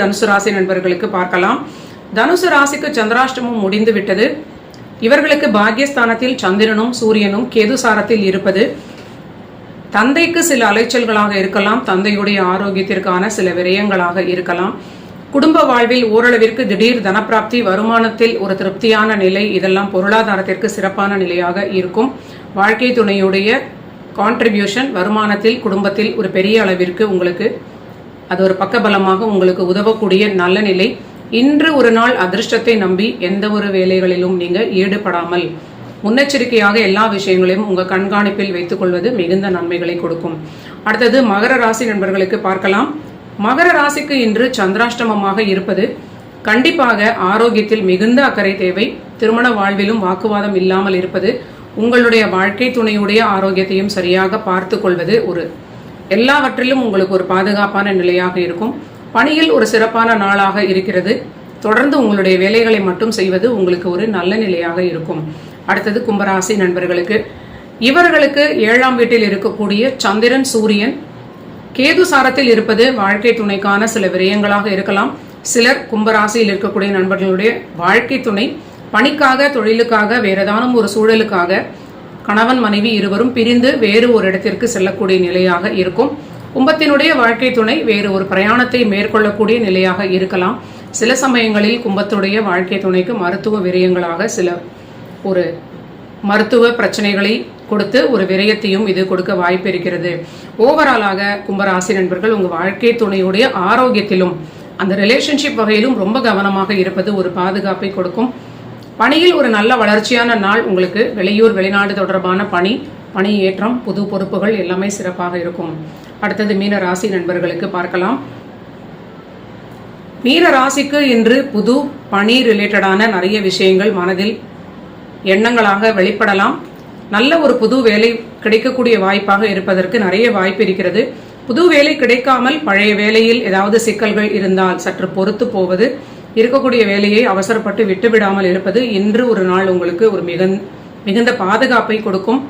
தனுசு ராசி நண்பர்களுக்கு பார்க்கலாம். தனுசு ராசிக்கு சந்திராஷ்டமம் முடிந்து விட்டது. இவர்களுக்கு பாக்யஸ்தானத்தில் சந்திரனும் சூரியனும் கேது சாரத்தில் இருப்பது தந்தைக்கு சில அலைச்சல்களாக இருக்கலாம், தந்தையுடைய ஆரோக்கியத்திற்கான சில விரயங்களாக இருக்கலாம், குடும்ப வாழ்வில் ஓரளவிற்கு திடீர் தனப்பிராப்தி, வருமானத்தில் ஒரு திருப்தியான நிலை, இதெல்லாம் பொருளாதாரத்திற்கு சிறப்பான நிலையாக இருக்கும். வாழ்க்கை துணையுடைய கான்ட்ரிபியூஷன் வருமானத்தில் குடும்பத்தில் ஒரு பெரிய அளவிற்கு உங்களுக்கு அது ஒரு பக்கபலமாக உங்களுக்கு உதவக்கூடிய நல்ல நிலை. இன்று ஒரு நாள் அதிர்ஷ்டத்தை நம்பி எந்த ஒரு வேலைகளிலும் நீங்கள் ஈடுபடாமல் முன்னெச்சரிக்கையாக எல்லா விஷயங்களையும் உங்கள் கண்காணிப்பில் வைத்துக் கொள்வது மிகுந்த நன்மைகளை கொடுக்கும். அடுத்தது மகர ராசி நண்பர்களுக்கு பார்க்கலாம். மகர ராசிக்கு இன்று சந்திராஷ்டமமாக இருப்பது கண்டிப்பாக ஆரோக்கியத்தில் மிகுந்த அக்கறை தேவை. திருமண வாழ்விலும் வாக்குவாதம் இல்லாமல் இருப்பது, உங்களுடைய வாழ்க்கை துணையுடைய ஆரோக்கியத்தையும் சரியாக பார்த்து கொள்வது எல்லாவற்றிலும் உங்களுக்கு ஒரு பாதுகாப்பான நிலையாக இருக்கும். பணியில் ஒரு சிறப்பான நாளாக இருக்கிறது. தொடர்ந்து உங்களுடைய வேலைகளை மட்டும் செய்வது உங்களுக்கு ஒரு நல்ல நிலையாக இருக்கும். அடுத்தது கும்பராசி நண்பர்களுக்கு, இவர்களுக்கு 7ஆம் வீட்டில் இருக்கக்கூடிய சந்திரன் சூரியன் கேது சாரத்தில் இருப்பது வாழ்க்கை துணைக்கான சில விரயங்களாக இருக்கலாம். சிலர் கும்பராசியில் இருக்கக்கூடிய நண்பர்களுடைய வாழ்க்கை துணை பணிக்காக, தொழிலுக்காக, வேற ஏதானும் ஒரு சூழலுக்காக கணவன் மனைவி இருவரும் பிரிந்து வேறு ஒரு இடத்திற்கு செல்லக்கூடிய நிலையாக இருக்கும். கும்பத்தினுடைய வாழ்க்கை துணை வேறு ஒரு பிரயாணத்தை மேற்கொள்ளக்கூடிய நிலையாக இருக்கலாம். சில சமயங்களில் கும்பத்துடைய வாழ்க்கை துணைக்கு மருத்துவ விரயங்களாக சில ஒரு மருத்துவ பிரச்சனைகளை கொடுத்து ஒரு விரயத்தையும் இது கொடுக்க வாய்ப்பு இருக்கிறது. ஓவராலாக கும்பராசி நண்பர்கள் உங்கள் வாழ்க்கை துணையுடைய ஆரோக்கியத்திலும் அந்த ரிலேஷன்ஷிப் வகையிலும் ரொம்ப கவனமாக இருப்பது ஒரு பாதுகாப்பை கொடுக்கும். பணியில் ஒரு நல்ல வளர்ச்சியான நாள். உங்களுக்கு வெளியூர் வெளிநாடு தொடர்பான பணி ஏற்றம், புது பொறுப்புகள் எல்லாமே சிறப்பாக இருக்கும். அடுத்தது மீன ராசி நண்பர்களுக்கு பார்க்கலாம். மீன ராசிக்கு இன்று புது பணி ரிலேட்டடான நிறைய விஷயங்கள் மனதில் எண்ணங்களாக வெளிப்படலாம். நல்ல ஒரு புது வேலை கிடைக்கக்கூடிய வாய்ப்பாக இருப்பதற்கு நிறைய வாய்ப்பு இருக்கிறது. புது வேலை கிடைக்காமல் பழைய வேலையில் ஏதாவது சிக்கல்கள் இருந்தால் சற்று பொறுத்து போவது, இருக்கக்கூடிய வேலையை அவசரப்பட்டு விட்டுவிடாமல் இருப்பது இன்று ஒரு நாள் உங்களுக்கு ஒரு மிகுந்த பாதுகாப்பை கொடுக்கும்.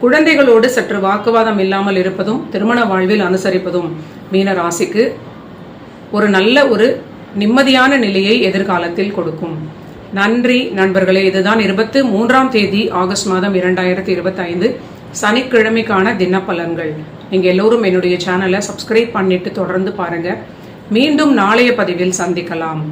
குழந்தைகளோடு சற்று வாக்குவாதம் இல்லாமல் இருப்பதும் திருமண வாழ்வில் அனுசரிப்பதும் மீன ராசிக்கு ஒரு நல்ல ஒரு நிம்மதியான நிலையை எதிர்காலத்தில் கொடுக்கும். நன்றி நண்பர்களே. இதுதான் 23ஆம் தேதி ஆகஸ்ட் மாதம் 2025 சனிக்கிழமைக்கான தினப்பலன்கள். நீங்க எல்லோரும் என்னுடைய சேனலை சப்ஸ்கிரைப் பண்ணிட்டு தொடர்ந்து பாருங்க. மீண்டும் நாளைய பதிவில் சந்திக்கலாம்.